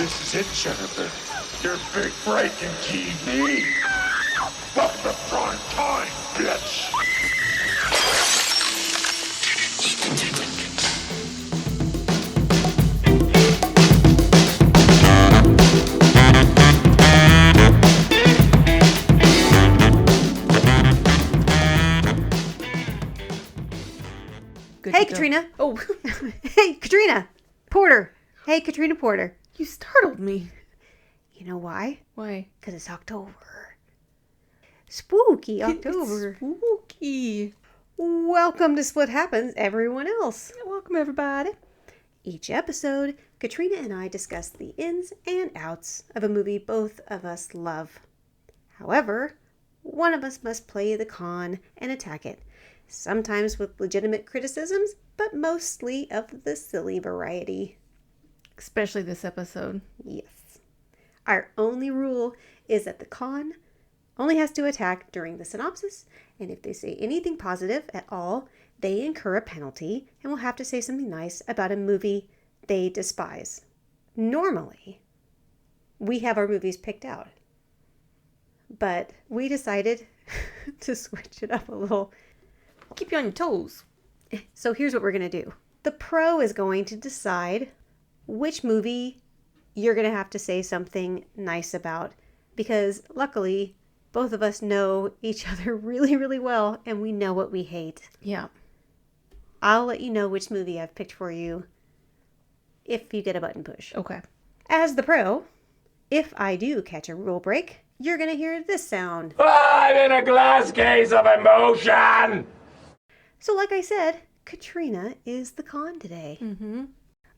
This is it, Jennifer. Your big breaking TV. Welcome to prime time, bitch. Hey, Katrina. Oh, hey, Katrina. Porter. Hey, Katrina Porter. You startled me. You know why? Why? Because it's October. Spooky October. It's spooky. Welcome to Split Happens, everyone else. Welcome, everybody. Each episode, Katrina and I discuss the ins and outs of a movie both of us love. However, one of us must play the con and attack it. Sometimes with legitimate criticisms, but mostly of the silly variety. Especially this episode. Yes. Our only rule is that the con only has to attack during the synopsis, and if they say anything positive at all, they incur a penalty and will have to say something nice about a movie they despise. Normally, we have our movies picked out, but we decided to switch it up a little. Keep you on your toes. So here's what we're going to do. The pro is going to decide which movie you're going to have to say something nice about, because luckily both of us know each other really, really well, and we know what we hate. Yeah. I'll let you know which movie I've picked for you if you get a button push. Okay. As the pro, if I do catch a rule break, you're going to hear this sound. I'm in a glass case of emotion. So like I said, Katrina is the con today. Mm-hmm.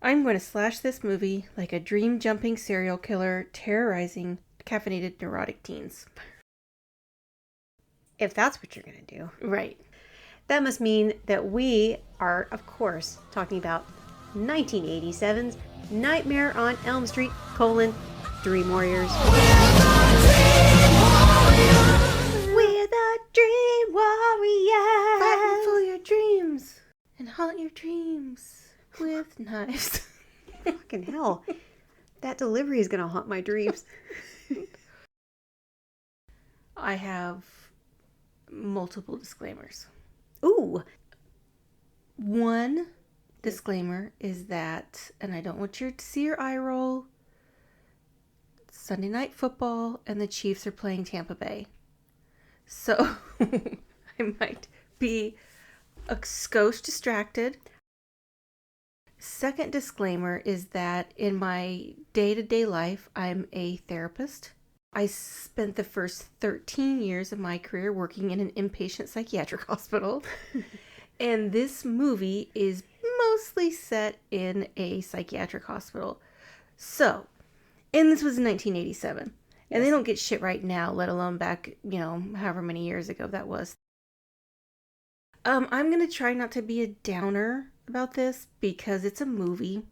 I'm going to slash this movie like a dream-jumping serial killer terrorizing caffeinated neurotic teens. If that's what you're going to do. Right. That must mean that we are, of course, talking about 1987's Nightmare on Elm Street, Dream Warriors. We're the Dream Warriors. Fighting for your dreams and haunt your dreams with knives. Fucking hell. That delivery is going to haunt my dreams. I have multiple disclaimers. Ooh. One disclaimer is that, and I don't want you to see your eye roll, Sunday Night Football and the Chiefs are playing Tampa Bay. So I might be a skosh distracted. Second disclaimer is that in my day-to-day life, I'm a therapist. I spent the first 13 years of my career working in an inpatient psychiatric hospital. And this movie is mostly set in a psychiatric hospital. So, and this was in 1987. And they don't get shit right now, let alone back, however many years ago that was. I'm going to try not to be a downer about this because it's a movie.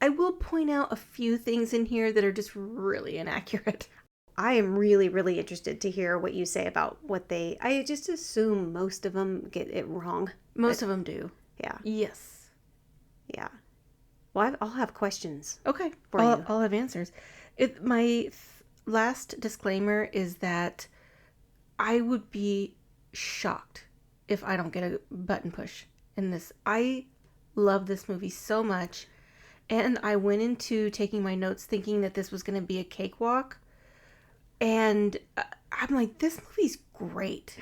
I will point out a few things in here that are just really inaccurate. I am really, really interested to hear what you say about I just assume most of them get it wrong. Most of them do. Yeah. Yes. Yeah. Well, I'll have questions. Okay. For you. I'll have answers. My last disclaimer is that I would be shocked if I don't get a button push in this. I love this movie so much. And I went into taking my notes thinking that this was going to be a cakewalk. And I'm like, this movie's great.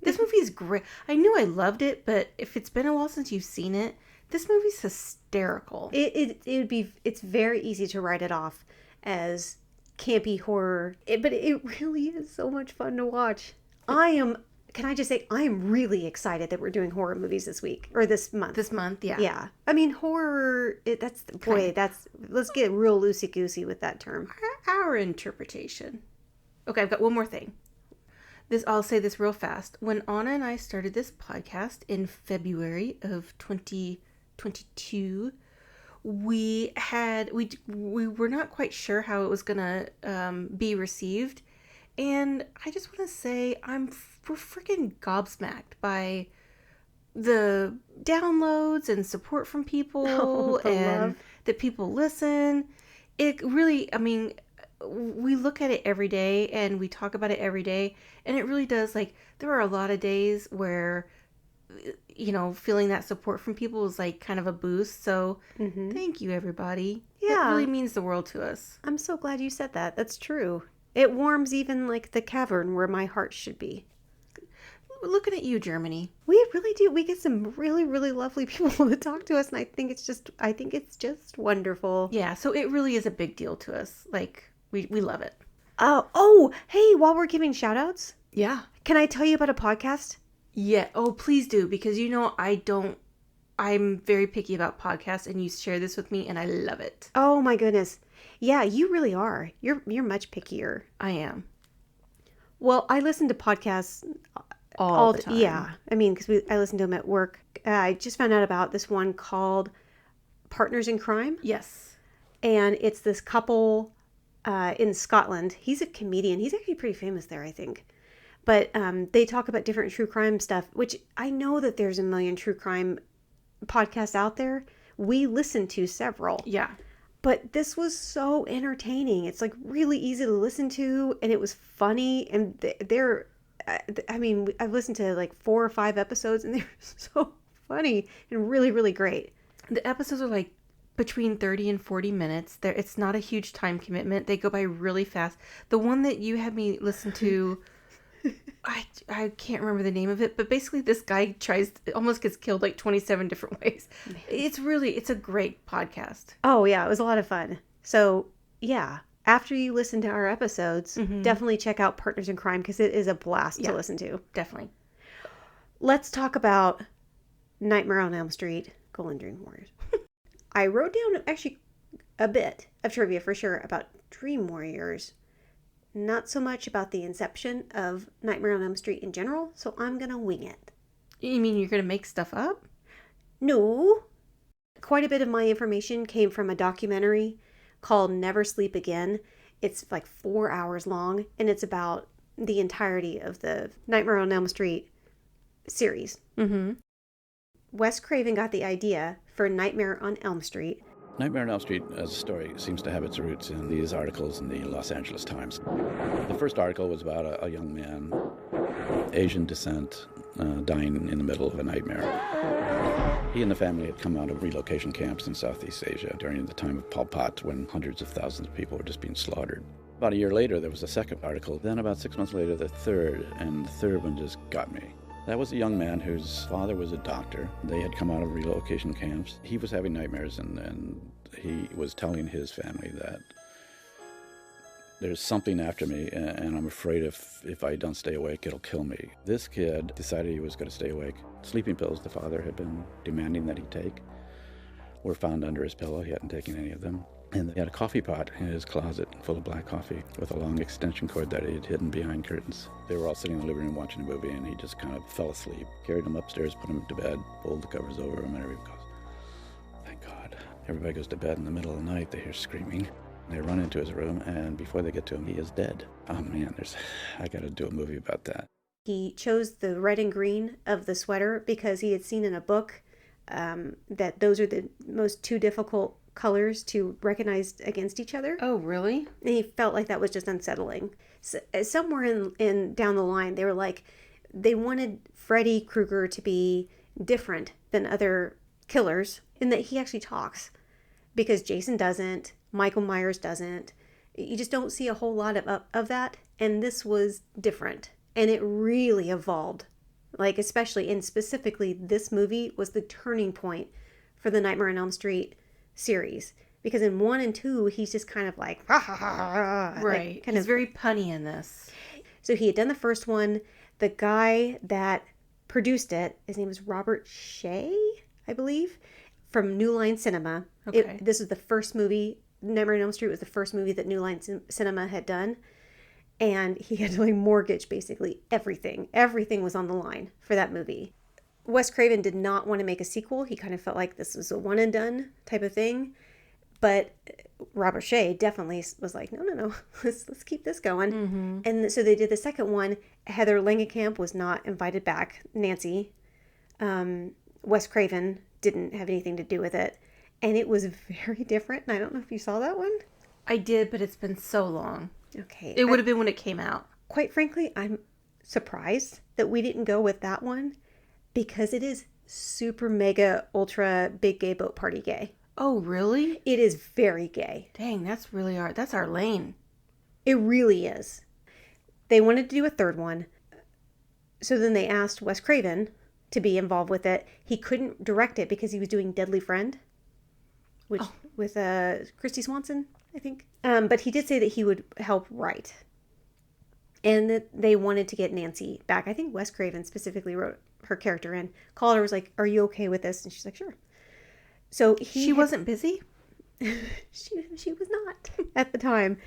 This movie's great. I knew I loved it, but if it's been a while since you've seen it, this movie's hysterical. It's very easy to write it off as campy horror, but it really is so much fun to watch. Can I just say, I am really excited that we're doing horror movies this week, or this month. This month, yeah. Yeah. I mean, horror, let's get real loosey-goosey with that term. Our interpretation. Okay, I've got one more thing. I'll say this real fast. When Anna and I started this podcast in February of 2022, we were not quite sure how it was gonna be received, and I just want to say we're freaking gobsmacked by the downloads and support from people and that people listen. it really, I mean, we look at it every day and we talk about it every day, and it really does, like, there are a lot of days where, feeling that support from people is like kind of a boost. So thank you, everybody. Yeah. It really means the world to us. I'm so glad you said that. That's true. It warms even like the cavern where my heart should be. Looking at you, Germany. We really do. We get some really, really lovely people to talk to us, and I think it's just wonderful. Yeah, so it really is a big deal to us. Like, we love it. Oh, hey, while we're giving shout outs, Yeah. can I tell you about a podcast? Yeah. Oh, please do, because I'm very picky about podcasts, and you share this with me, and I love it. Oh my goodness. Yeah, you really are. You're much pickier. I am. Well, I listen to podcasts All the time. Yeah, I mean, because I listen to them at work. I just found out about this one called Partners in Crime. Yes. And it's this couple in Scotland. He's a comedian. He's actually pretty famous there, I think. But they talk about different true crime stuff, which I know that there's a million true crime podcasts out there. We listen to several. Yeah. But this was so entertaining. It's like really easy to listen to, and it was funny. And I've listened to like 4 or 5 episodes, and they're so funny and really, really great. The episodes are like between 30 and 40 minutes. It's not a huge time commitment. They go by really fast. The one that you had me listen to, I can't remember the name of it, but basically this guy almost gets killed like 27 different ways. Man. It's a great podcast. Oh yeah, it was a lot of fun. So yeah, after you listen to our episodes, definitely check out Partners in Crime, because it is a blast to listen to. Definitely. Let's talk about Nightmare on Elm Street, Dream Warriors. I wrote down actually a bit of trivia for sure about Dream Warriors. Not so much about the inception of Nightmare on Elm Street in general, so I'm going to wing it. You mean you're going to make stuff up? No. Quite a bit of my information came from a documentary called Never Sleep Again. It's like 4 hours long, and it's about the entirety of the Nightmare on Elm Street series. Mm-hmm. Wes Craven got the idea for Nightmare on Elm Street. Nightmare on Elm Street as a story seems to have its roots in these articles in the Los Angeles Times. The first article was about a young man, Asian descent, dying in the middle of a nightmare. He and the family had come out of relocation camps in Southeast Asia during the time of Pol Pot, when hundreds of thousands of people were just being slaughtered. About a year later, there was a second article. Then about 6 months later, the third, and the third one just got me. That was a young man whose father was a doctor. They had come out of relocation camps. He was having nightmares, and he was telling his family that there's something after me, and I'm afraid if I don't stay awake, it'll kill me. This kid decided he was going to stay awake. Sleeping pills the father had been demanding that he take were found under his pillow. He hadn't taken any of them. And he had a coffee pot in his closet full of black coffee with a long extension cord that he had hidden behind curtains. They were all sitting in the living room watching a movie, and he just kind of fell asleep. Carried him upstairs, put him to bed, pulled the covers over him, and everybody goes, thank God. Everybody goes to bed in the middle of the night. They hear screaming. They run into his room, and before they get to him, he is dead. Oh man, I got to do a movie about that. He chose the red and green of the sweater because he had seen in a book that those are the most 2 difficult colors to recognize against each other. Oh, really? And he felt like that was just unsettling. So, somewhere in down the line, they were like, they wanted Freddy Krueger to be different than other killers in that he actually talks, because Jason doesn't, Michael Myers doesn't. You just don't see a whole lot of that, and this was different, and it really evolved. Like, especially and specifically, this movie was the turning point for the Nightmare on Elm Street series, because in 1 and 2 he's just kind of like ha, ha, ha, ha, right, like, kind he's of very punny in this. So he had done the first one. The guy that produced it, his name was Robert Shea, I believe, from New Line Cinema. Okay. This was the first movie. Nightmare on Elm Street was the first movie that New Line Cinema had done, and he had to mortgage basically everything. Everything was on the line for that movie. Wes Craven did not want to make a sequel. He kind of felt like this was a one and done type of thing. But Robert Shea definitely was like, no, let's keep this going. Mm-hmm. And so they did the second one. Heather Langenkamp was not invited back. Nancy. Wes Craven didn't have anything to do with it. And it was very different. And I don't know if you saw that one. I did, but it's been so long. Okay. It would have been when it came out. Quite frankly, I'm surprised that we didn't go with that one because it is super mega ultra big gay boat party gay. Oh, really? It is very gay. Dang, that's our lane. It really is. They wanted to do a third one. So then they asked Wes Craven to be involved with it. He couldn't direct it because he was doing Deadly Friend, which with Christy Swanson, I think. But he did say that he would help write. And that they wanted to get Nancy back. I think Wes Craven specifically wrote her character in. Called her, was like, "Are you okay with this?" And she's like, "Sure." So she wasn't busy? she was not at the time.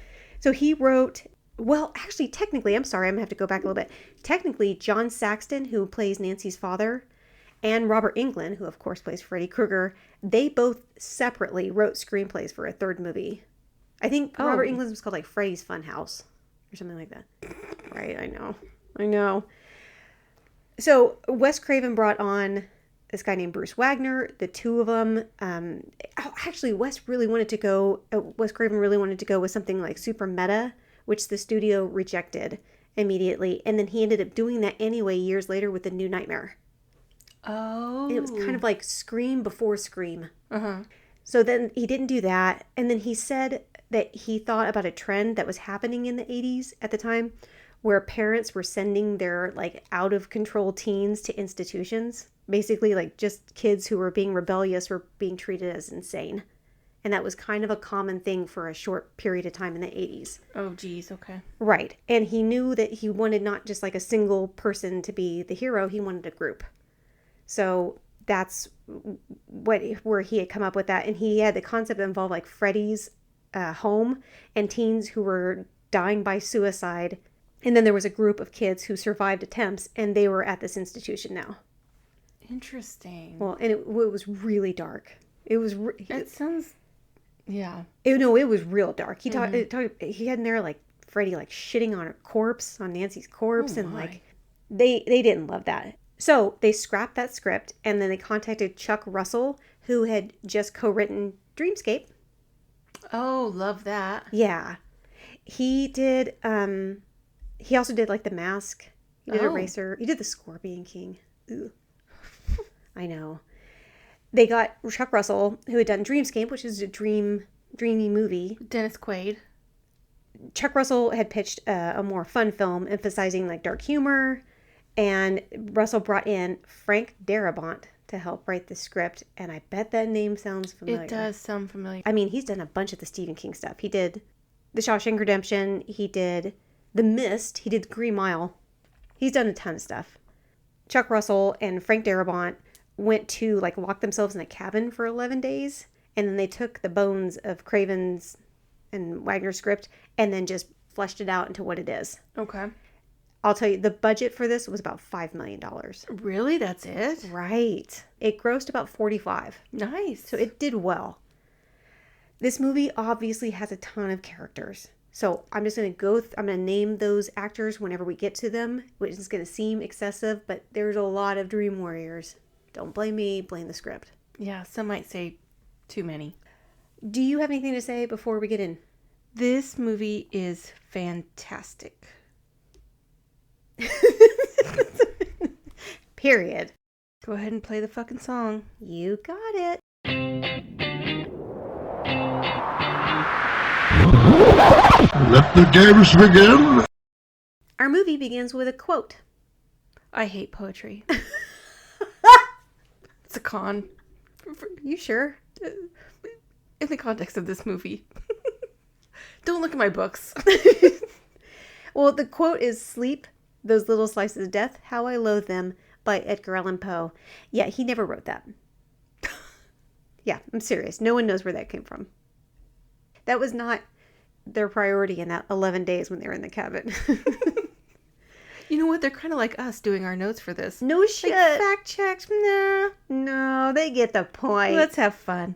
So he wrote, well, actually, technically, I'm sorry, I'm going to have to go back a little bit. Technically, John Saxton, who plays Nancy's father, and Robert Englund, who of course plays Freddy Krueger, they both separately wrote screenplays for a third movie. I think Robert Englund's was called like Freddy's Funhouse or something like that. Right, I know. So Wes Craven brought on this guy named Bruce Wagner, the two of them. Actually, Wes Craven really wanted to go with something like super meta, which the studio rejected immediately. And then he ended up doing that anyway years later with The New Nightmare. Oh. And it was kind of like Scream before Scream. Uh-huh. So then he didn't do that. And then he said that he thought about a trend that was happening in the 80s at the time where parents were sending their like out of control teens to institutions. Basically, like just kids who were being rebellious were being treated as insane. And that was kind of a common thing for a short period of time in the 80s. Oh, geez. Okay. Right. And he knew that he wanted not just like a single person to be the hero. He wanted a group. So that's where he had come up with that. And he had the concept that involved like Freddy's home and teens who were dying by suicide. And then there was a group of kids who survived attempts and they were at this institution now. Interesting. Well, and it was really dark. It was. It sounds. Yeah. It was real dark. He he had in there like Freddy like shitting on a corpse, on Nancy's corpse, and like they didn't love that. So they scrapped that script and then they contacted Chuck Russell, who had just co-written Dreamscape. Oh, love that. Yeah, he did. He also did like The Mask. He did Eraser. He did The Scorpion King. Ugh. I know. They got Chuck Russell, who had done Dreamscape, which is a dreamy movie. Dennis Quaid. Chuck Russell had pitched a more fun film emphasizing like dark humor, and Russell brought in Frank Darabont to help write the script, and I bet that name sounds familiar. It does sound familiar. I mean, he's done a bunch of the Stephen King stuff. He did The Shawshank Redemption. He did The Mist. He did Green Mile. He's done a ton of stuff. Chuck Russell and Frank Darabont went to like lock themselves in a cabin for 11 days. And then they took the bones of Craven's and Wagner's script and then just fleshed it out into what it is. Okay. I'll tell you, the budget for this was about $5 million. Really? That's it? Right. It grossed about 45. Nice. So it did well. This movie obviously has a ton of characters. So I'm just going to I'm going to name those actors whenever we get to them, which is going to seem excessive, but there's a lot of Dream Warriors. Don't blame me, blame the script. Yeah, some might say too many. Do you have anything to say before we get in? This movie is fantastic. Period. Go ahead and play the fucking song. You got it. Let the games begin. Our movie begins with a quote. I hate poetry. It's a con. You sure? In the context of this movie. Don't look at my books. Well, the quote is "Sleep, those little slices of death, how I loathe them," by Edgar Allan Poe. Yeah, he never wrote that. Yeah, I'm serious. No one knows where that came from. That was not their priority in that 11 days when they were in the cabin. You know what? They're kind of like us doing our notes for this. No shit. Like fact checks. Nah. No, they get the point. Let's have fun.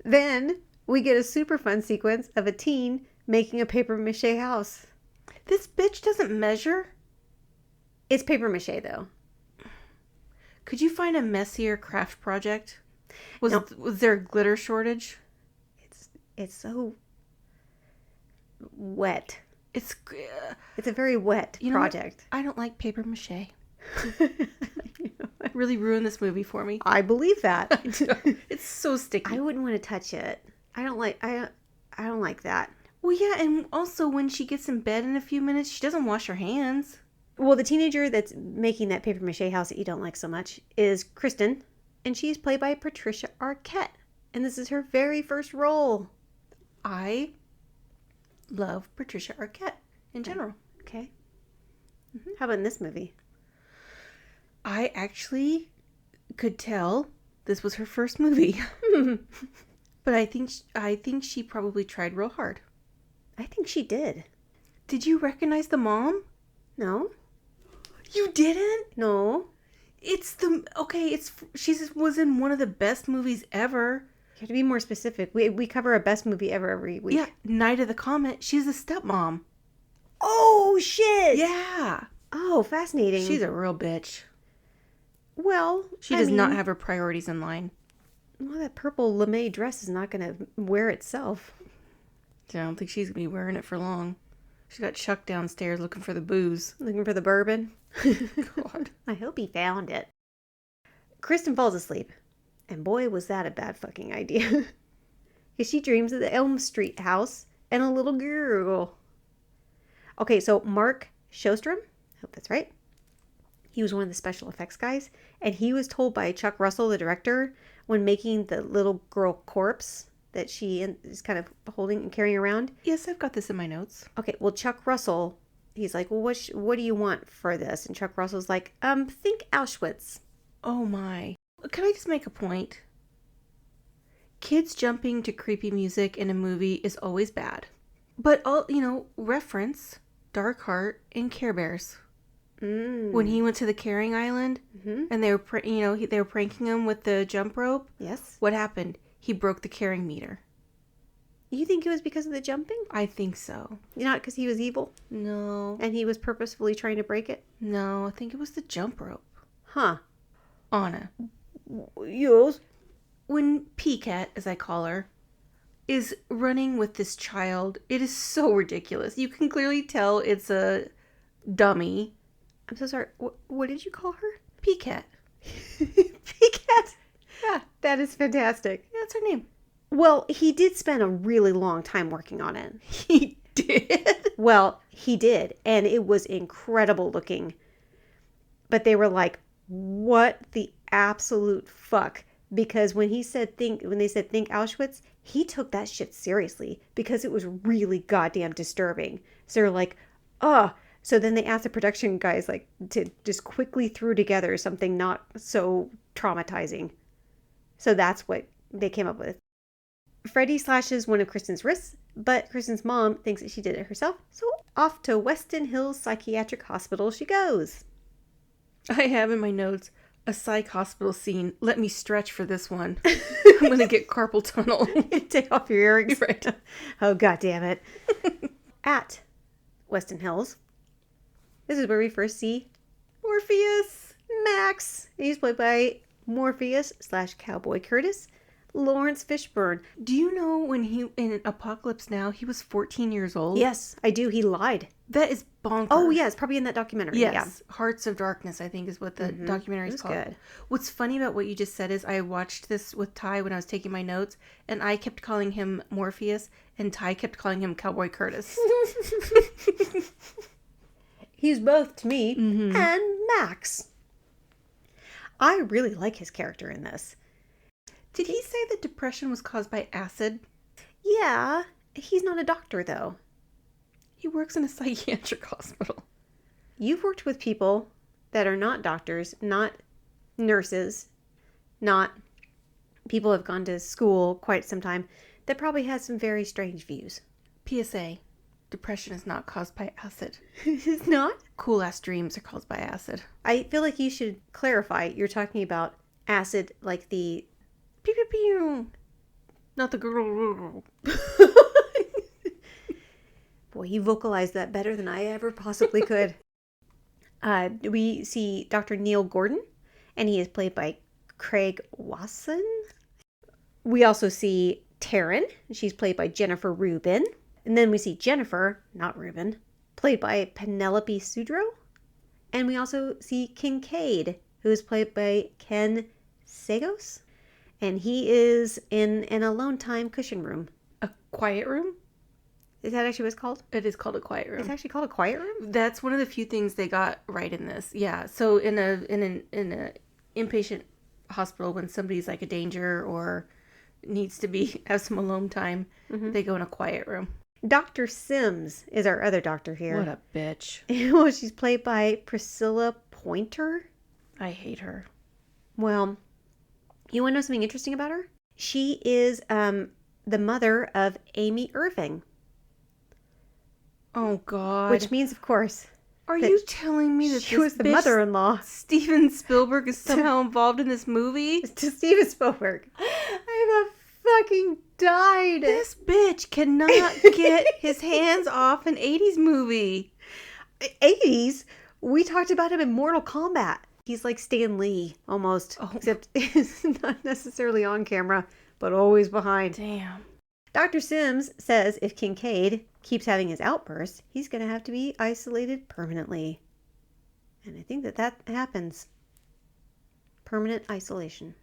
Then we get a super fun sequence of a teen making a paper mache house. This bitch doesn't measure. It's paper mache though. Could you find a messier craft project? Was there a glitter shortage? It's so wet. It's It's a very wet you know what? project. I don't like paper mache. It really ruined this movie for me. I believe that. It's so sticky. I wouldn't want to touch it. I don't like that. Well, yeah, and also when she gets in bed in a few minutes, she doesn't wash her hands. Well, the teenager that's making that paper mache house that you don't like so much is Kristen, and she's played by Patricia Arquette. And this is her very first role. I love Patricia Arquette in general. Okay. How about in this movie? I actually could tell this was her first movie. But I think she probably tried real hard. I think she did. Did you recognize the mom? No? You didn't? No. She was in one of the best movies ever. You have to be more specific. We cover a best movie ever every week. Yeah, Night of the Comet. She's the stepmom. Oh, shit! Yeah. Oh, fascinating. She's a real bitch. Well, She does not have her priorities in line. Well, that purple lame dress is not going to wear itself. I don't think she's going to be wearing it for long. She got Chuck downstairs looking for the booze. Looking for the bourbon. God. I hope he found it. Kristen falls asleep. And boy, was that a bad fucking idea. Because she dreams of the Elm Street house and a little girl. Okay, so Mark Shostrom, I hope that's right. He was one of the special effects guys. And he was told by Chuck Russell, the director, when making the little girl corpse that she is kind of holding and carrying around. Yes, I've got this in my notes. Okay, well, Chuck Russell, he's like, well, what do you want for this? And Chuck Russell's like, think Auschwitz. Oh my. Can I just make a point? Kids jumping to creepy music in a movie is always bad. But, reference Dark Heart and Care Bears. When he went to the carrying island and they were, they were pranking him with the jump rope. Yes. What happened? He broke the carrying meter. You think it was because of the jumping? I think so. Not because he was evil? No. And he was purposefully trying to break it? No, I think it was the jump rope. Huh. Anna. Yes. When P-Cat, as I call her, is running with this child, it is so ridiculous. You can clearly tell it's a dummy. I'm so sorry. What did you call her? P-Cat. P-Cat? Yeah. That is fantastic. Yeah, that's her name. Well, he did spend a really long time working on it. He did? Well, he did. And it was incredible looking. But they were like, what the absolute fuck? Because when they said think Auschwitz, he took that shit seriously because it was really goddamn disturbing. So they're like, oh. So then they asked the production guys like to just quickly throw together something not so traumatizing. So that's what they came up with. Freddie slashes one of Kristen's wrists, but Kristen's mom thinks that she did it herself. So off to Weston Hills Psychiatric Hospital she goes. I have in my notes a psych hospital scene. Let me stretch for this one. I'm going to get carpal tunnel. Take off your earrings. Right. Oh, God damn it. At Weston Hills, this is where we first see Morpheus Max. He's played by Morpheus / Cowboy Curtis, Lawrence Fishburne. Do you know when he, in Apocalypse Now, he was 14 years old? Yes, I do. He lied. That is bonkers. Oh, yeah, it's probably in that documentary. Yes. Yeah. Hearts of Darkness, I think, is what the documentary is called. Good. What's funny about what you just said is I watched this with Ty when I was taking my notes, and I kept calling him Morpheus, and Ty kept calling him Cowboy Curtis. He's both to me and Max. I really like his character in this. Did he say that depression was caused by acid? Yeah, he's not a doctor, though. He works in a psychiatric hospital. You've worked with people that are not doctors, not nurses, not people who have gone to school quite some time, that probably has some very strange views. PSA, depression is not caused by acid. It's not? Cool ass dreams are caused by acid. I feel like you should clarify. You're talking about acid like the... Pew pew pew. Not the girl. Boy, you vocalized that better than I ever possibly could. We see Dr. Neil Gordon, and he is played by Craig Wasson. We also see Taryn. She's played by Jennifer Rubin. And then we see Jennifer, not Reuben, played by Penelope Sudrow. And we also see Kincaid, who is played by Ken Sagos. And he is in an alone time cushion room. A quiet room? Is that actually what it's called? It is called a quiet room. It's actually called a quiet room? That's one of the few things they got right in this. Yeah. So in an inpatient hospital, when somebody's like a danger or needs to have some alone time, they go in a quiet room. Dr. Sims is our other doctor here. What a bitch. Well, she's played by Priscilla Pointer. I hate her. Well, you want to know something interesting about her? She is the mother of Amy Irving. Oh, God. Which means, of course, are you telling me that she was the bitch, mother-in-law? Steven Spielberg is somehow involved in this movie? To Steven Spielberg. I have fucking died. This bitch cannot get his hands off an 80s movie. 80s? We talked about him in Mortal Kombat. He's like Stan Lee, almost. Oh. Except he's not necessarily on camera, but always behind. Damn. Dr. Sims says if Kincaid keeps having his outbursts, he's going to have to be isolated permanently. And I think that happens. Permanent isolation.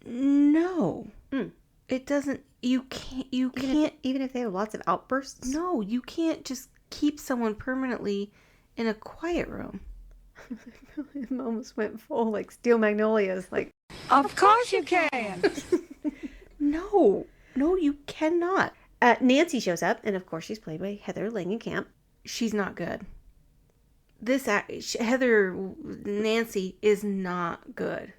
No. It doesn't. You can't. Even if they have lots of outbursts? No, you can't just keep someone permanently in a quiet room. It almost went full like Steel Magnolias. Like, of course you can. No, you cannot. Nancy shows up, and of course she's played by Heather Langenkamp. She's not good. Heather Nancy is not good.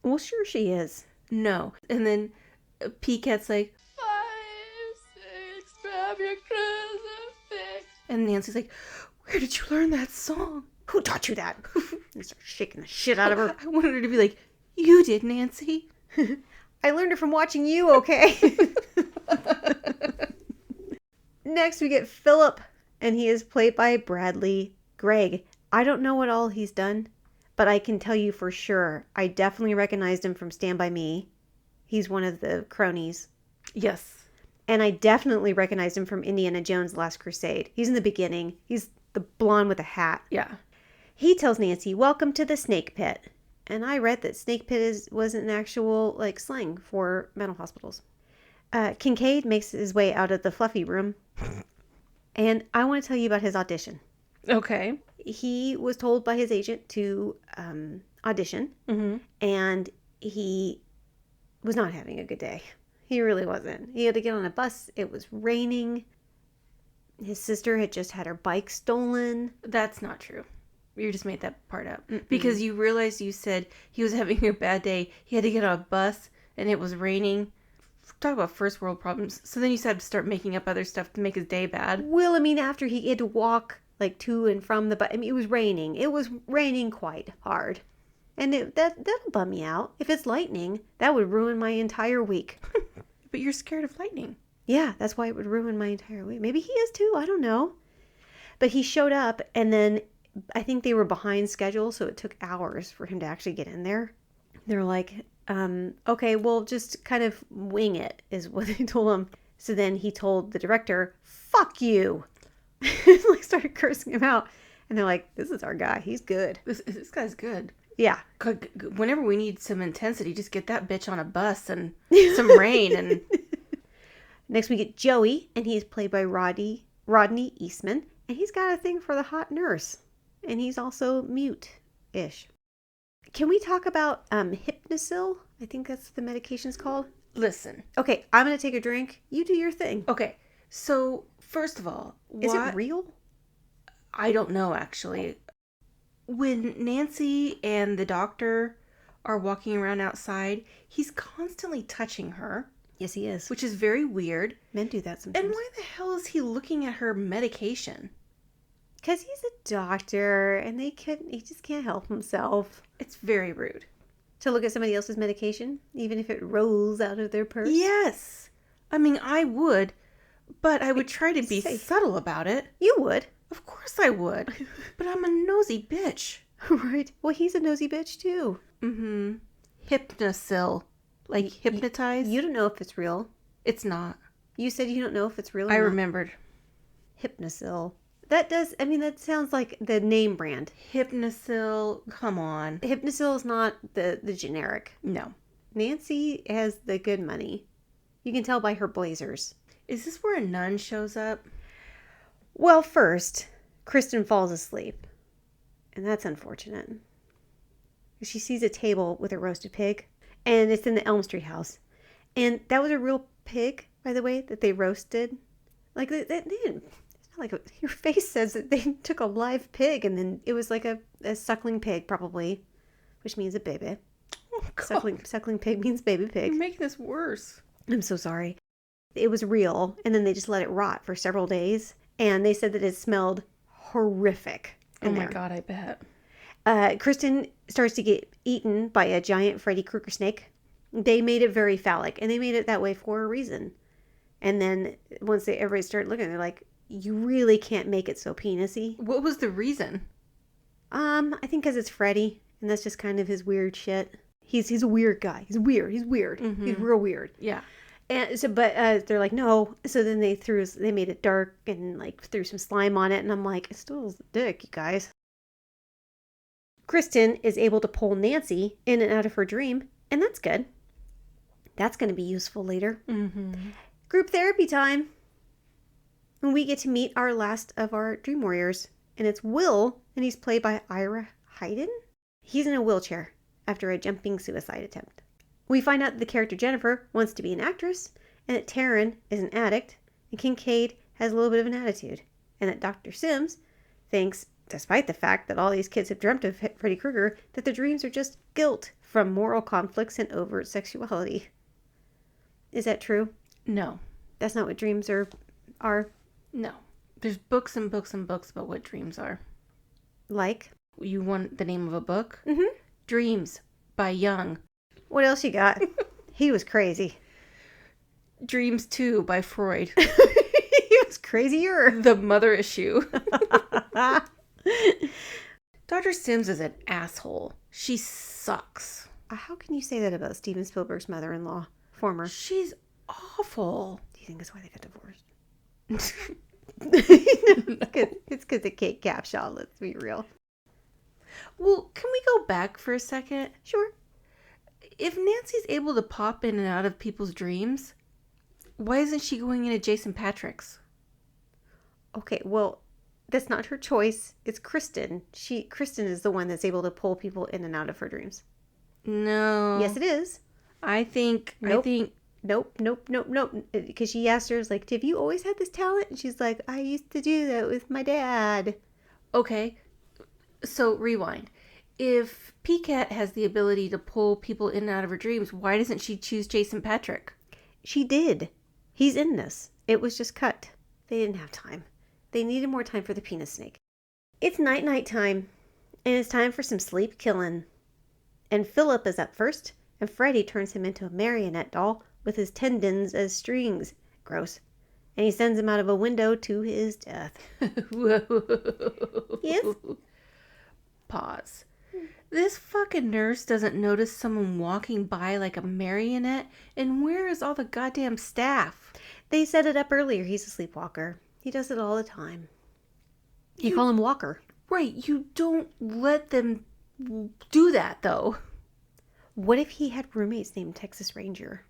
Well, sure she is. No. And then P-Cat's like, 5, 6, grab your crucifix. And Nancy's like, where did you learn that song? Who taught you that? And start shaking the shit out of her. I wanted her to be like, you did, Nancy. I learned it from watching you, okay? Next, we get Philip, and he is played by Bradley Gregg. I don't know what all he's done, but I can tell you for sure, I definitely recognized him from Stand By Me. He's one of the cronies. Yes. And I definitely recognized him from Indiana Jones' Last Crusade. He's in the beginning. He's the blonde with a hat. Yeah. He tells Nancy, welcome to the snake pit. And I read that snake pit was an actual like slang for mental hospitals. Kincaid makes his way out of the fluffy room. And I want to tell you about his audition. Okay. He was told by his agent to audition. Mm-hmm. And he was not having a good day. He really wasn't. He had to get on a bus. It was raining. His sister had just had her bike stolen. That's not true. You just made that part up. Mm-mm. Because you realized you said he was having a bad day. He had to get on a bus and it was raining. Talk about first world problems. So then you said to start making up other stuff to make his day bad. Well, I mean, after he had to walk like to and from the bus. I mean, it was raining. It was raining quite hard. And that'll bum me out. If it's lightning, that would ruin my entire week. But you're scared of lightning. Yeah, that's why it would ruin my entire week. Maybe he is too. I don't know. But he showed up and then I think they were behind schedule, so it took hours for him to actually get in there. They're like, okay, well, just kind of wing it, is what they told him. So then he told the director, fuck you. Like started cursing him out. And they're like, this is our guy. He's good. This guy's good. Yeah. Whenever we need some intensity, just get that bitch on a bus and some rain. And next we get Joey, and he's played by Rodney Eastman. And he's got a thing for the hot nurse. And he's also mute-ish. Can we talk about Hypnocil? I think that's what the medication's called. Listen. Okay, I'm going to take a drink. You do your thing. Okay, so first of all... Is it real? I don't know, actually. When Nancy and the doctor are walking around outside, he's constantly touching her. Yes, he is. Which is very weird. Men do that sometimes. And why the hell is he looking at her medication? Because he's a doctor, and he just can't help himself. It's very rude. To look at somebody else's medication, even if it rolls out of their purse? Yes. I mean, I would, but I would try to be subtle about it. You would? Of course I would. But I'm a nosy bitch. Right. Well, he's a nosy bitch, too. Mm-hmm. Hypnocil. Like hypnotize? You don't know if it's real. It's not. You said you don't know if it's real or I not. remembered. Hypnocil. That sounds like the name brand. Hypnocil, come on. Hypnocil is not the generic. No. Nancy has the good money. You can tell by her blazers. Is this where a nun shows up? Well, first, Kristen falls asleep. And that's unfortunate. She sees a table with a roasted pig. And it's in the Elm Street house. And that was a real pig, by the way, that they roasted. Like, they didn't... It's not like your face says that they took a live pig and then it was like a suckling pig, probably. Which means a baby. Oh, God. Suckling pig means baby pig. You're making this worse. I'm so sorry. It was real, and then they just let it rot for several days, and they said that it smelled horrific. Oh my God, I bet. Kristen starts to get eaten by a giant Freddy Krueger snake. They made it very phallic, and they made it that way for a reason. And then once everybody started looking, they're like, you really can't make it so penisy. What was the reason? I think because it's Freddy, and that's just kind of his weird shit. He's a weird guy. He's weird. Mm-hmm. He's real weird. Yeah. And so, but they're like, no. So then they made it dark and like threw some slime on it. And I'm like, it still is a dick, you guys. Kristen is able to pull Nancy in and out of her dream. And that's good. That's going to be useful later. Mm-hmm. Group therapy time. And we get to meet our last of our dream warriors. And it's Will. And he's played by Ira Hayden. He's in a wheelchair after a jumping suicide attempt. We find out that the character Jennifer wants to be an actress, and that Taryn is an addict, and Kincaid has a little bit of an attitude, and that Dr. Sims thinks, despite the fact that all these kids have dreamt of Freddy Krueger, that their dreams are just guilt from moral conflicts and overt sexuality. Is that true? No. That's not what dreams are? No. There's books and books and books about what dreams are. Like? You want the name of a book? Mm-hmm. Dreams by Jung. What else you got? He was crazy. Dreams 2 by Freud. He was crazier. The mother issue. Dr. Sims is an asshole. She sucks. How can you say that about Steven Spielberg's mother-in-law? Former. She's awful. Do you think that's why they got divorced? It's because of Kate Capshaw, let's be real. Well, can we go back for a second? Sure. If Nancy's able to pop in and out of people's dreams, why isn't she going into Jason Patrick's? Okay, well, that's not her choice. It's Kristen. Kristen is the one that's able to pull people in and out of her dreams. No. Yes, it is. Nope. Nope. Because she asked her, like, have you always had this talent? And she's like, I used to do that with my dad. Okay. So, rewind. If PCAT has the ability to pull people in and out of her dreams, why doesn't she choose Jason Patrick? She did. He's in this. It was just cut. They didn't have time. They needed more time for the penis snake. It's night time, and it's time for some sleep killing. And Philip is up first, and Freddy turns him into a marionette doll with his tendons as strings. Gross. And he sends him out of a window to his death. Whoa. Yes? Pause. This fucking nurse doesn't notice someone walking by like a marionette, and where is all the goddamn staff? They set it up earlier. He's a sleepwalker. He does it all the time. You call him Walker. Right, you don't let them do that, though. What if he had roommates named Texas Ranger?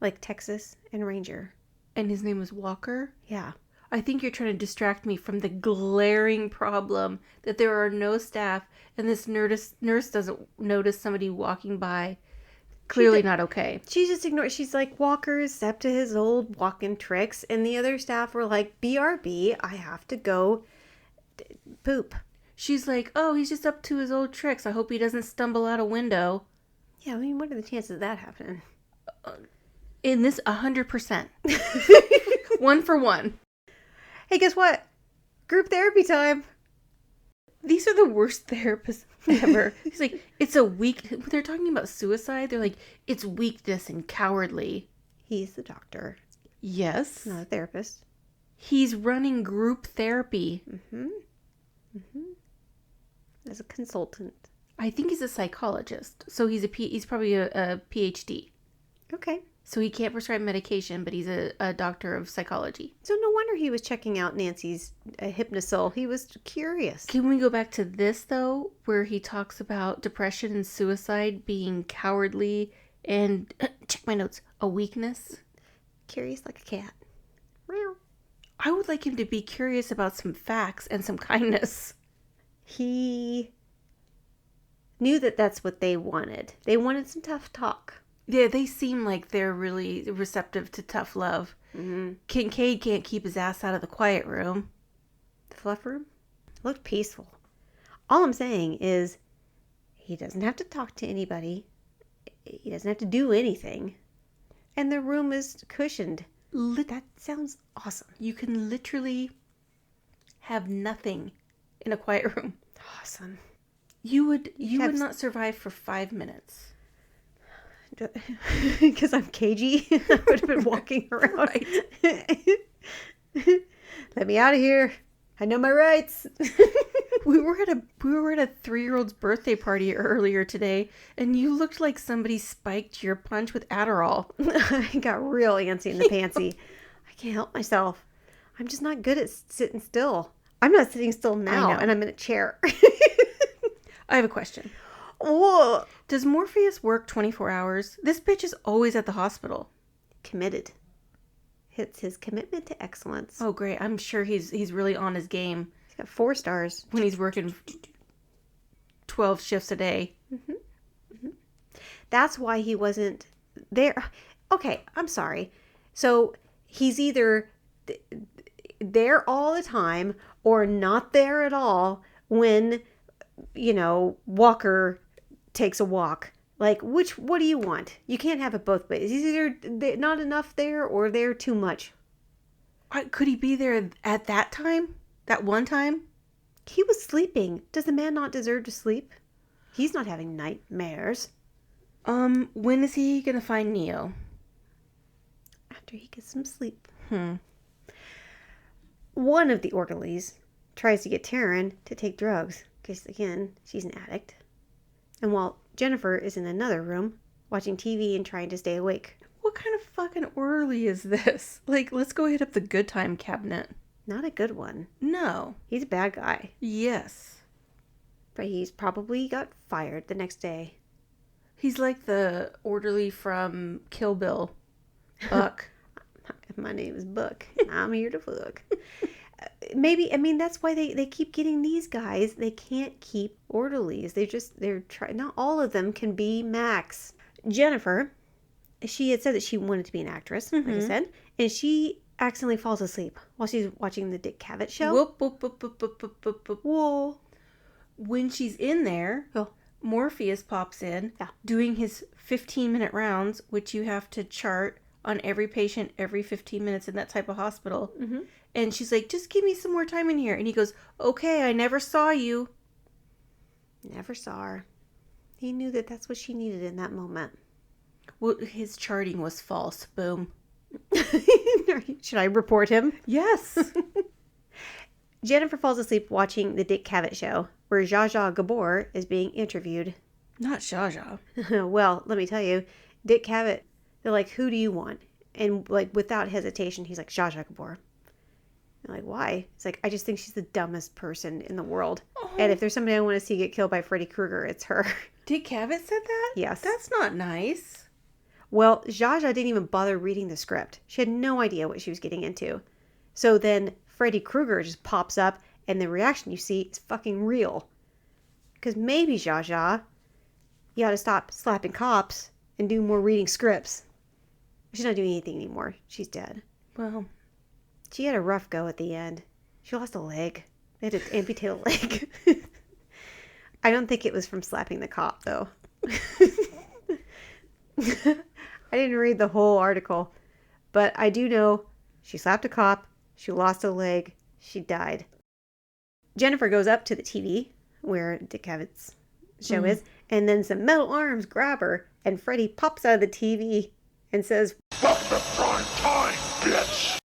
Like Texas and Ranger. And his name was Walker? Yeah. I think you're trying to distract me from the glaring problem that there are no staff and this nurse doesn't notice somebody walking by. Clearly not okay. She just ignored. She's like, Walker's up to his old walking tricks. And the other staff were like, BRB, I have to go poop. She's like, oh, he's just up to his old tricks. I hope he doesn't stumble out a window. Yeah, I mean, what are the chances of that happening? In this, 100%. 1 for 1. Hey, guess what? Group therapy time. These are the worst therapists ever. He's like, it's a weak... When they're talking about suicide, they're like, it's weakness and cowardly. He's the doctor. Yes. Not a therapist. He's running group therapy. Mm-hmm. As a consultant. I think he's a psychologist. So he's probably a PhD. Okay. So he can't prescribe medication, but he's a doctor of psychology. So no wonder he was checking out Nancy's Hypnocil. He was curious. Can we go back to this, though, where he talks about depression and suicide being cowardly and, check my notes, a weakness? Curious like a cat. Meow. I would like him to be curious about some facts and some kindness. He knew that that's what they wanted. They wanted some tough talk. Yeah, they seem like they're really receptive to tough love. Mm-hmm. Kincaid can't keep his ass out of the quiet room. The fluff room looked peaceful. All I'm saying is he doesn't have to talk to anybody. He doesn't have to do anything. And the room is cushioned. That sounds awesome. You can literally have nothing in a quiet room. Awesome. You would not survive for 5 minutes. Because I'm cagey. I would have been walking around. Let me out of here. I know my rights. We were at a 3-year-old's birthday party earlier today, and you looked like somebody spiked your punch with Adderall. I got real antsy in the pantsy. I can't help myself. I'm just not good at sitting still. I'm not sitting still now, and I'm in a chair. I have a question. Whoa. Does Morpheus work 24 hours? This bitch is always at the hospital. Committed. It's his commitment to excellence. Oh, great. I'm sure he's really on his game. He's got 4 stars. When he's working 12 shifts a day. Mm-hmm. Mm-hmm. That's why he wasn't there. Okay, I'm sorry. So he's either there all the time or not there at all when, Walker takes a walk. Like, what do you want? You can't have it both ways. He's either not enough there or there too much. Could he be there at that time? That one time? He was sleeping. Does the man not deserve to sleep? He's not having nightmares. When is he gonna find Neo? After he gets some sleep. One of the orderlies tries to get Taryn to take drugs. Because, again, she's an addict. And while Jennifer is in another room, watching TV and trying to stay awake. What kind of fucking orderly is this? Like, let's go hit up the good time cabinet. Not a good one. No. He's a bad guy. Yes. But he's probably got fired the next day. He's like the orderly from Kill Bill. Buck. My name is Buck. I'm here to fuck. Maybe, that's why they keep getting these guys. They can't keep orderlies. They're trying. Not all of them can be Max. Jennifer, she had said that she wanted to be an actress, like I said, and she accidentally falls asleep while she's watching the Dick Cavett show. Whoop, whoop, whoop, whoop, whoop, whoop, whoop, whoop. Whoa. When she's in there, Morpheus pops in, doing his 15-minute rounds, which you have to chart on every patient every 15 minutes in that type of hospital. Mm-hmm. And she's like, just give me some more time in here. And he goes, okay, I never saw you. Never saw her. He knew that that's what she needed in that moment. Well, his charting was false. Boom. Should I report him? Yes. Jennifer falls asleep watching the Dick Cavett show, where Zsa Zsa Gabor is being interviewed. Not Zsa Zsa. Well, let me tell you, Dick Cavett, they're like, who do you want? And like, without hesitation, he's like, Zsa Zsa Gabor. I'm like, why? It's like, I just think she's the dumbest person in the world. Oh. And if there's somebody I want to see get killed by Freddy Krueger, it's her. Dick Cavett said that? Yes. That's not nice. Well, Zsa Zsa didn't even bother reading the script. She had no idea what she was getting into. So then Freddy Krueger just pops up, and the reaction you see is fucking real. Because maybe, Zsa Zsa, you ought to stop slapping cops and do more reading scripts. She's not doing anything anymore. She's dead. Well, she had a rough go at the end. She lost a leg. They had to amputate a leg. I don't think it was from slapping the cop, though. I didn't read the whole article, but I do know she slapped a cop, she lost a leg, she died. Jennifer goes up to the TV, where Dick Cavett's show is, and then some metal arms grab her, and Freddy pops out of the TV and says, "Fuck the prime time, bitch!"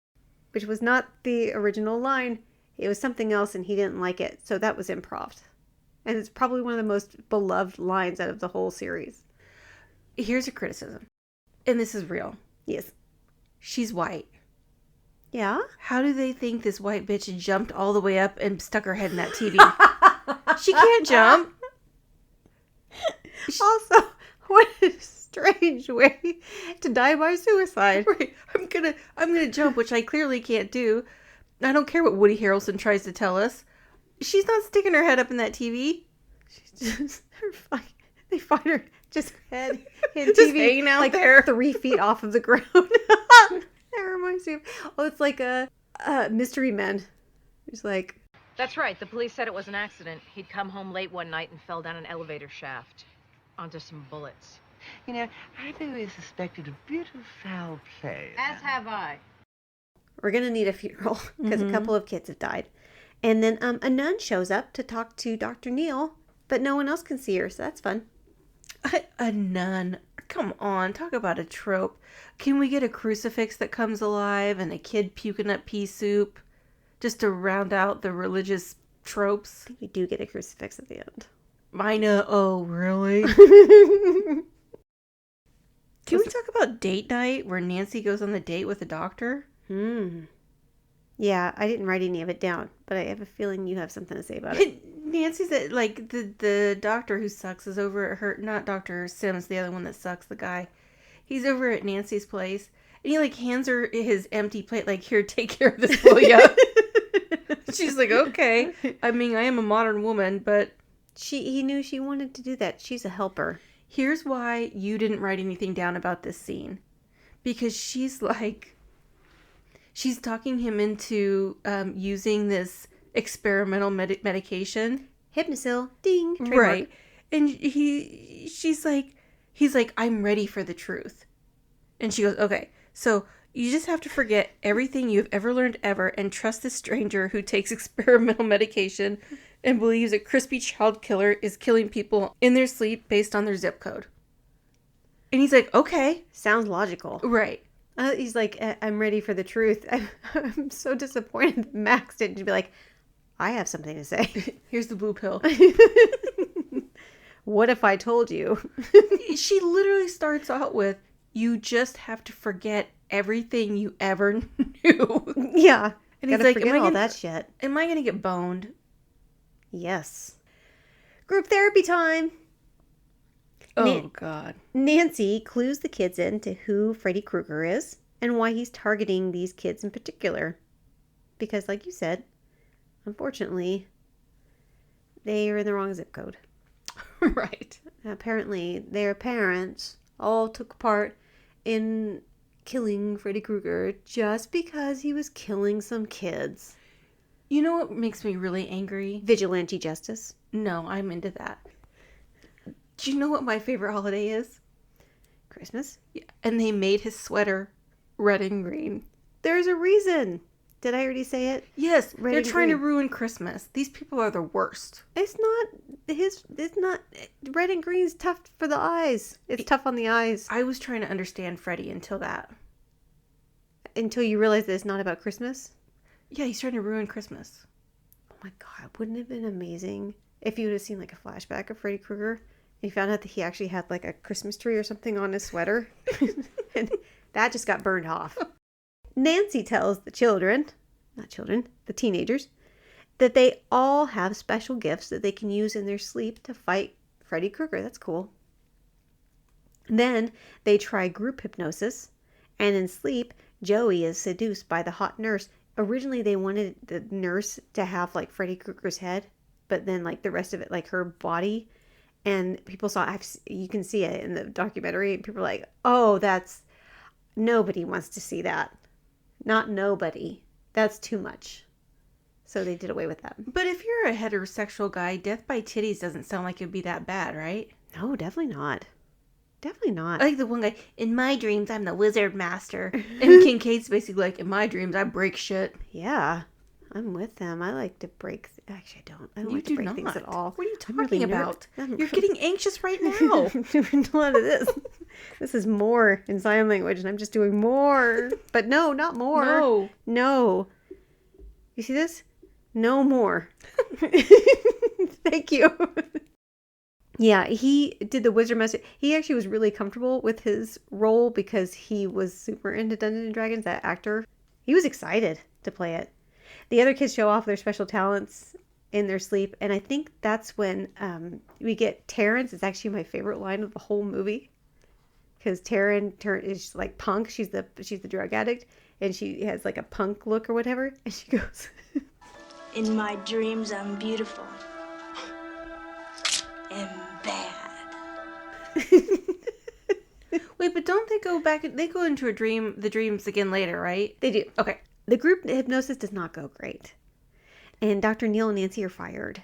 Which was not the original line. It was something else, and he didn't like it, so that was improv. And it's probably one of the most beloved lines out of the whole series. Here's a criticism, and this is real. Yes. She's white. Yeah? How do they think this white bitch jumped all the way up and stuck her head in that TV? She can't jump. Also, what a strange way to die by suicide. Right. I'm gonna jump, which I clearly can't do. I don't care what Woody Harrelson tries to tell us. She's not sticking her head up in that TV. She's just, they find her just head in Just TV, hanging out like there. 3 feet off of the ground. That reminds me of, it's like a Mystery Men. It's like, That's right. The police said it was an accident. He'd come home late one night and fell down an elevator shaft onto some bullets. You know, I've always suspected a bit of foul play. As have I. we're going to need a funeral because a couple of kids have died. And then a nun shows up to talk to Dr. Neal, but no one else can see her, so that's fun. A nun. Come on, talk about a trope. Can we get a crucifix that comes alive and a kid puking up pea soup? Just to round out the religious tropes. We do get a crucifix at the end. Mina, oh, really? Can we talk about date night where Nancy goes on the date with the doctor? Yeah, I didn't write any of it down, but I have a feeling you have something to say about it. Nancy's at, like, the doctor who sucks is over at her, not Dr. Sims, the other one that sucks, the guy. He's over at Nancy's place, and he, like, hands her his empty plate, like, here, take care of this, will ya? She's like, okay. I mean, I am a modern woman, but... He knew she wanted to do that. She's a helper. Here's why you didn't write anything down about this scene. Because she's like... She's talking him into using this experimental medication. Hypnocil. Ding. Trademark. Right. And he's like, I'm ready for the truth. And she goes, okay, so you just have to forget everything you've ever learned ever and trust this stranger who takes experimental medication and believes a crispy child killer is killing people in their sleep based on their zip code. And he's like, okay. Sounds logical. Right. He's like, I'm ready for the truth. I'm so disappointed that Max didn't be like, I have something to say. Here's the blue pill. What if I told you? She literally starts out with, you just have to forget everything you ever knew. Yeah. And Gotta he's like, forget all that shit. Am I going to get boned? Yes. Group therapy time. Oh, God. Nancy clues the kids in to who Freddy Krueger is and why he's targeting these kids in particular. Because, like you said, unfortunately, they are in the wrong zip code. Right. Apparently, their parents all took part in killing Freddy Krueger just because he was killing some kids. You know what makes me really angry? Vigilante justice. No, I'm into that. Do you know what my favorite holiday is? Christmas. Yeah, and they made his sweater red and green. There's a reason. Did I already say it? Yes, Red they're and trying to green. ruin Christmas. These people are the worst. It's not red and green's tough for the eyes. It's tough on the eyes. I was trying to understand Freddy until that. Until you realize that it's not about Christmas. Yeah, he's trying to ruin Christmas. Oh my God, wouldn't it have been amazing if you would have seen like a flashback of Freddy Krueger and you found out that he actually had like a Christmas tree or something on his sweater? And that just got burned off. Nancy tells the the teenagers, that they all have special gifts that they can use in their sleep to fight Freddy Krueger. That's cool. Then they try group hypnosis, and in sleep, Joey is seduced by the hot nurse. Originally, they wanted the nurse to have like Freddy Krueger's head, but then like the rest of it, like her body. And people you can see it in the documentary. People are like, oh, nobody wants to see that. Not nobody. That's too much. So they did away with that. But if you're a heterosexual guy, death by titties doesn't sound like it'd be that bad, right? No, definitely not. Definitely not. Like the one guy, in my dreams, I'm the wizard master. And Kincaid's basically like, in my dreams, I break shit. Yeah, I'm with them. I like to break. Actually, I don't. I don't You like to do break not. things at all. What are you I'm talking really about? nervous. You're getting anxious right now. I'm doing a lot of this. This is more in sign language, and I'm just doing more. But no, not more. No. You see this? No more. Thank you. Yeah, he did the Wizard Master. He actually was really comfortable with his role because he was super into Dungeons and Dragons, that actor. He was excited to play it. The other kids show off their special talents in their sleep, and I think that's when we get Terrence. It's actually my favorite line of the whole movie. Because Taryn is like punk. She's the drug addict, and she has like a punk look or whatever. And she goes, "In my dreams, I'm beautiful and bad." Wait, but don't they go back? They go into the dreams again later, right? They do. Okay. The group hypnosis does not go great, and Dr. Neil and Nancy are fired.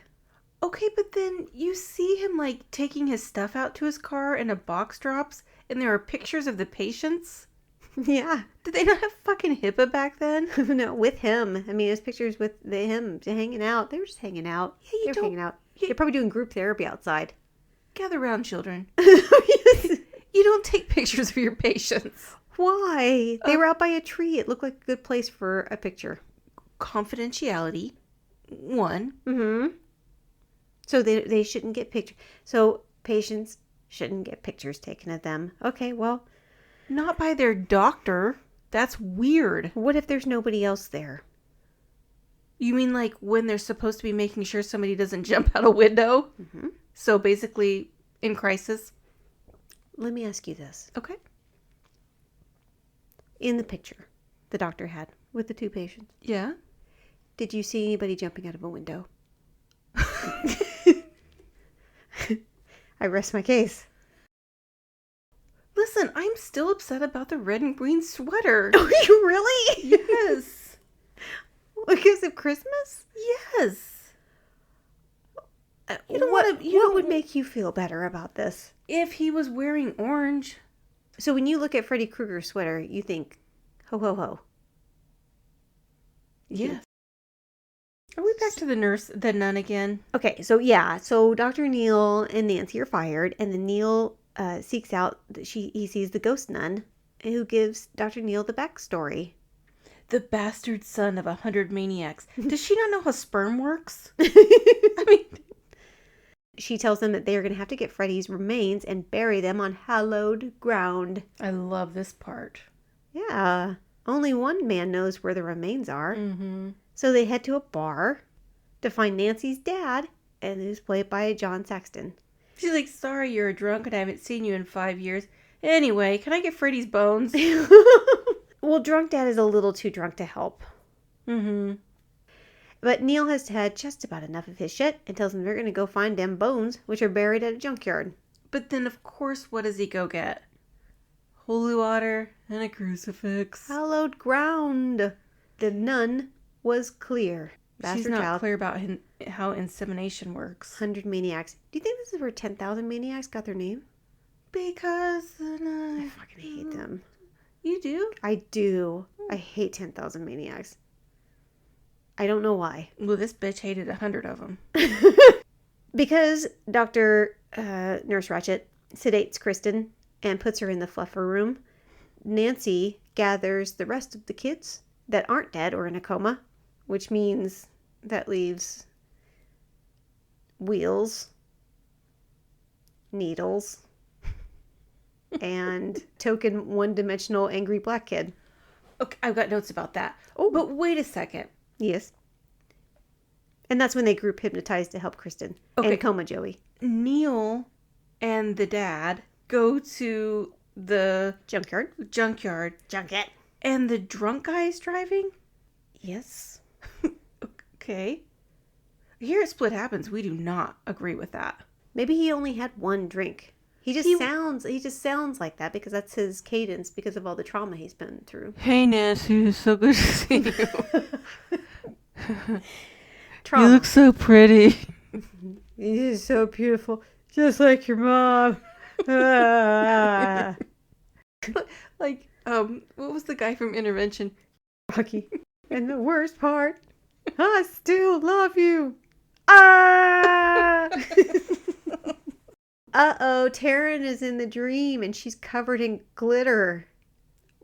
Okay, but then you see him like taking his stuff out to his car, and a box drops, and there are pictures of the patients. Yeah. Did they not have fucking HIPAA back then? No, with him. I mean, his pictures with him hanging out. They were just hanging out. Yeah, They were hanging out. They're probably doing group therapy outside. Gather round, children. You don't take pictures of your patients. Why? They were out by a tree. It looked like a good place for a picture. Confidentiality. 1. Mm-hmm. So they shouldn't get pictures. So patients shouldn't get pictures taken of them. Okay, well. Not by their doctor. That's weird. What if there's nobody else there? You mean like when they're supposed to be making sure somebody doesn't jump out a window? Mm-hmm. So basically in crisis? Let me ask you this. Okay. In the picture the doctor had with the 2 patients. Yeah. Did you see anybody jumping out of a window? I rest my case. Listen, I'm still upset about the red and green sweater. Oh, you really? Yes. Because of Christmas? Yes. What would make you feel better about this? If he was wearing orange. So when you look at Freddy Krueger's sweater, you think, ho, ho, ho. Yes. Are we back to the nun again? Okay, so yeah. So Dr. Neil and Nancy are fired, and then Neil seeks out, he sees the ghost nun who gives Dr. Neil the backstory. The bastard son of 100 maniacs. Does she not know how sperm works? I mean... She tells them that they are going to have to get Freddy's remains and bury them on hallowed ground. I love this part. Yeah. Only one man knows where the remains are. Mm-hmm. So they head to a bar to find Nancy's dad, and who's played by John Saxton. She's like, "Sorry, you're a drunk and I haven't seen you in 5 years. Anyway, can I get Freddy's bones?" Well, drunk dad is a little too drunk to help. Mm-hmm. But Neil has had just about enough of his shit and tells them they're going to go find them bones, which are buried at a junkyard. But then, of course, what does he go get? Holy water and a crucifix. Hallowed ground. The nun was clear. She's not clear about how insemination works. 100 maniacs. Do you think this is where 10,000 maniacs got their name? Because I fucking hate them. You do? I do. I hate 10,000 maniacs. I don't know why. Well, this bitch hated 100 of them. Because Dr. Nurse Ratched sedates Kristen and puts her in the fluffer room, Nancy gathers the rest of the kids that aren't dead or in a coma, which means that leaves Wheels, Needles, and token one-dimensional angry black kid. Okay, I've got notes about that. Oh, but wait a second. Yes. And that's when they group hypnotize to help Kristen. Okay. And coma Joey. Neil and the dad go to the Junkyard. Junkyard. And the drunk guy is driving? Yes. Okay. Here at Split Happens, we do not agree with that. Maybe he only had one drink. He just sounds like that because that's his cadence because of all the trauma he's been through. Hey Nancy, it's so good to see you. Trauma. You look so pretty. You're so beautiful, just like your mom. Like, what was the guy from Intervention? Rocky. And the worst part, I still love you. Ah! Uh-oh, Taryn is in the dream and she's covered in glitter.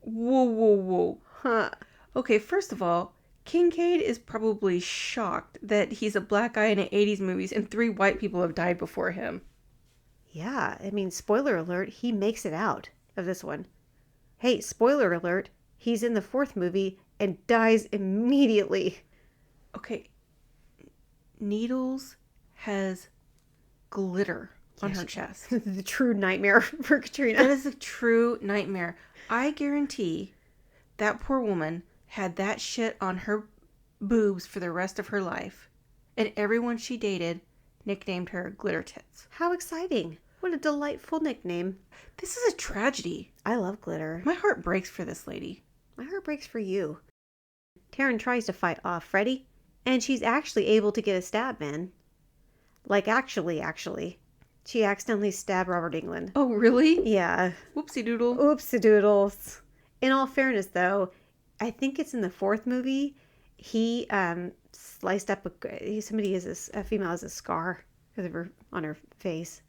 Whoa. Huh. Okay, first of all, Kincaid is probably shocked that he's a black guy in an 80s movies and 3 white people have died before him. Yeah, I mean, spoiler alert, he makes it out of this one. Hey, spoiler alert, he's in the 4th movie and dies immediately. Okay. Needles has glitter on her chest. The true nightmare for Katrina. That is a true nightmare. I guarantee that poor woman had that shit on her boobs for the rest of her life. And everyone she dated nicknamed her Glitter Tits. How exciting. What a delightful nickname. This is a tragedy. I love glitter. My heart breaks for this lady. My heart breaks for you. Taryn tries to fight off Freddy, and she's actually able to get a stab in. Like, actually. She accidentally stabbed Robert Englund. Oh, really? Yeah. Whoopsie doodle. Oopsie doodles. In all fairness, though, I think it's in the 4th movie, he sliced up a female has a scar on her face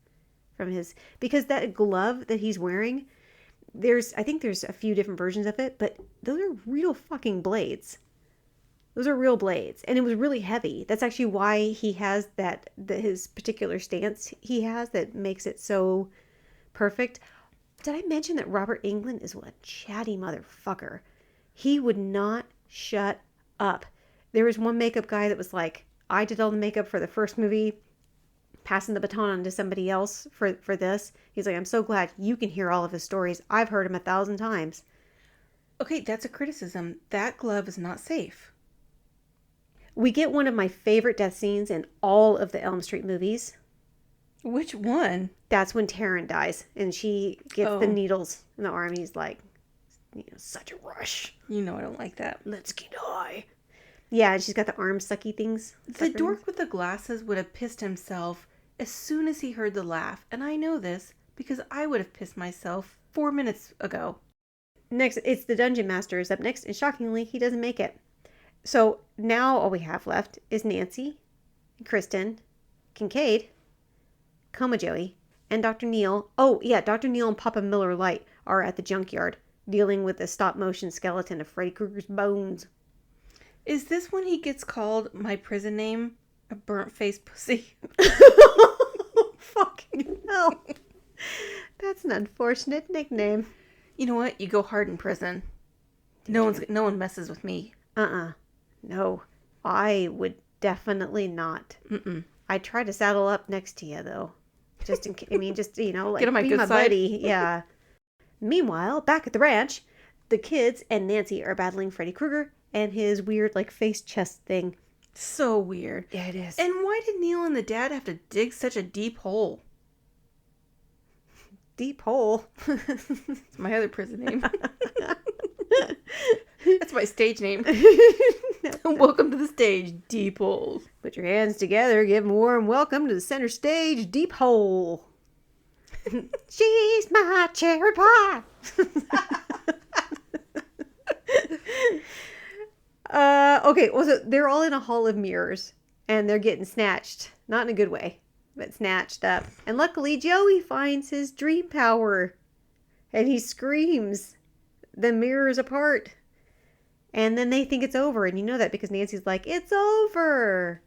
from his, because that glove that he's wearing, I think there's a few different versions of it, but those are real fucking blades. Those are real blades, and it was really heavy. That's actually why he has his particular stance he has that makes it so perfect. Did I mention that Robert Englund is a chatty motherfucker? He would not shut up. There was one makeup guy that was like, I did all the makeup for the first movie, passing the baton on to somebody else for this. He's like, I'm so glad you can hear all of his stories. I've heard him 1,000 times. Okay, that's a criticism. That glove is not safe. We get one of my favorite death scenes in all of the Elm Street movies. Which one? That's when Taryn dies, and she gets the needles in the arm. He's like, such a rush. You know I don't like that. Let's get high. Yeah, and she's got the arm sucky things. The dork with the glasses would have pissed himself as soon as he heard the laugh. And I know this because I would have pissed myself 4 minutes ago. Next, it's the Dungeon Master is up next, and shockingly, he doesn't make it. So now all we have left is Nancy, Kristen, Kincaid, Coma Joey, and Dr. Neil. Oh, yeah, Dr. Neil and Papa Miller Lite are at the junkyard dealing with the stop-motion skeleton of Freddy Krueger's bones. Is this when he gets called my prison name? A burnt-faced pussy? Fucking hell. That's an unfortunate nickname. You know what? You go hard in prison. No one messes with me. No, I would definitely not. I'd try to saddle up next to you, though. Just in case, get on my good my side. buddy. Yeah. Meanwhile, back at the ranch, the kids and Nancy are battling Freddy Krueger and his weird, face chest thing. So weird. Yeah, it is. And why did Neil and the dad have to dig such a deep hole? Deep hole. It's my other prison name. That's my stage name. Welcome to the stage, Deep Hole. Put your hands together, give 'em a warm welcome to the center stage, Deep Hole. She's my cherry pie. Okay, well, so they're all in a hall of mirrors, and they're getting snatched. Not in a good way, but snatched up. And luckily, Joey finds his dream power, and he screams the mirrors apart. And then they think it's over, and you know that because Nancy's like, it's over.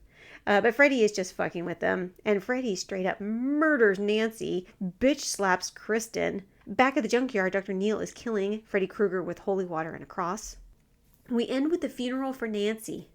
But Freddy is just fucking with them, and Freddy straight up murders Nancy, bitch slaps Kristen. Back at the junkyard, Dr. Neil is killing Freddy Krueger with holy water and a cross. We end with the funeral for Nancy,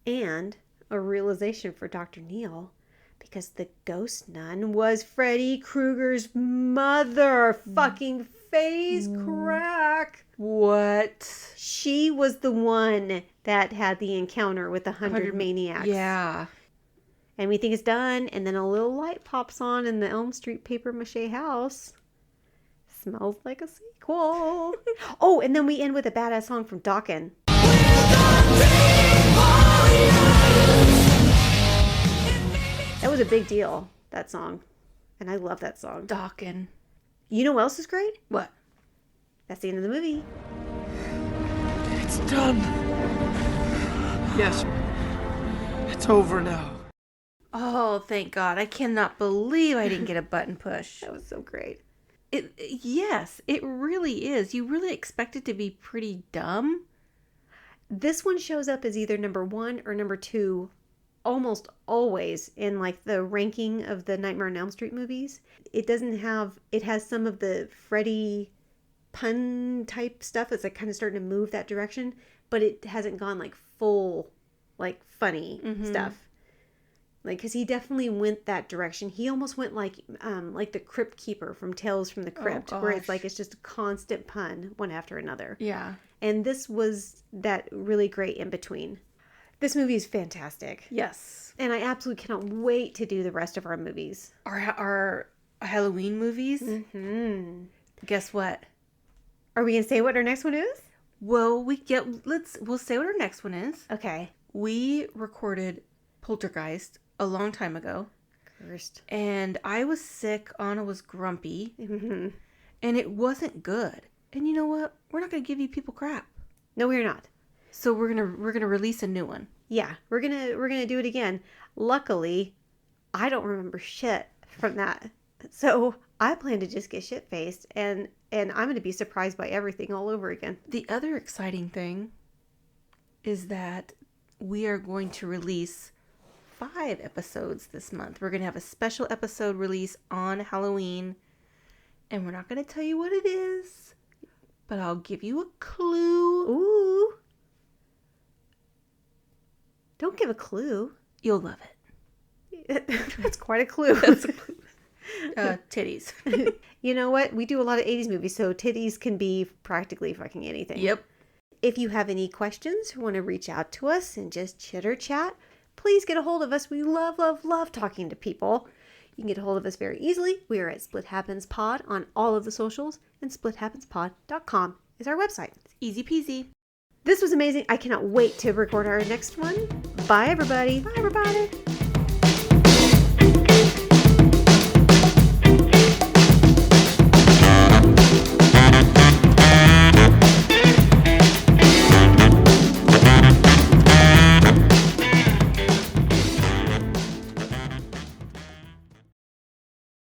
and a realization for Dr. Neil, because the ghost nun was Freddy Krueger's mother. Fucking face crack. What? She was the one that had the encounter with the 100 maniacs. Yeah. And we think it's done, and then a little light pops on in the Elm Street paper mache house. Smells like a sequel. Oh, and then we end with a badass song from Dawkins. That was a big deal, that song. And I love that song. Dawkins. You know what else is great? What? That's the end of the movie. It's done. Yes. It's over now. Oh, thank God. I cannot believe I didn't get a button push. That was so great. Yes, it really is. You really expect it to be pretty dumb. This one shows up as either number 1 or number 2 almost always in like the ranking of the Nightmare on Elm Street movies. It has some of the Freddy pun type stuff that's like kind of starting to move that direction, but it hasn't gone like full like funny stuff. Like, because he definitely went that direction. He almost went like the Crypt Keeper from Tales from the Crypt, where it's like it's just a constant pun one after another. Yeah. And this was that really great in between. This movie is fantastic. Yes. And I absolutely cannot wait to do the rest of our movies. Our Halloween movies. Mm-hmm. Guess what? Are we gonna say what our next one is? Well, we'll say what our next one is. Okay. We recorded Poltergeist a long time ago. Cursed. And I was sick. Anna was grumpy. Mm-hmm. And it wasn't good. And you know what? We're not going to give you people crap. No, we're not. So we're gonna release a new one. Yeah, we're gonna do it again. Luckily, I don't remember shit from that, so I plan to just get shit faced, and I'm gonna be surprised by everything all over again. The other exciting thing is that we are going to release 5 episodes this month. We're gonna have a special episode release on Halloween, and we're not gonna tell you what it is, but I'll give you a clue. Ooh. Don't give a clue. You'll love it. That's quite a clue. Titties. You know what? We do a lot of 80s movies, so titties can be practically fucking anything. Yep. If you have any questions or want to reach out to us and just chitter chat, please get a hold of us. We love, love, love talking to people. You can get a hold of us very easily. We are at Split Happens Pod on all of the socials, and splithappenspod.com is our website. Easy peasy. This was amazing. I cannot wait to record our next one. Bye, everybody. Bye, everybody.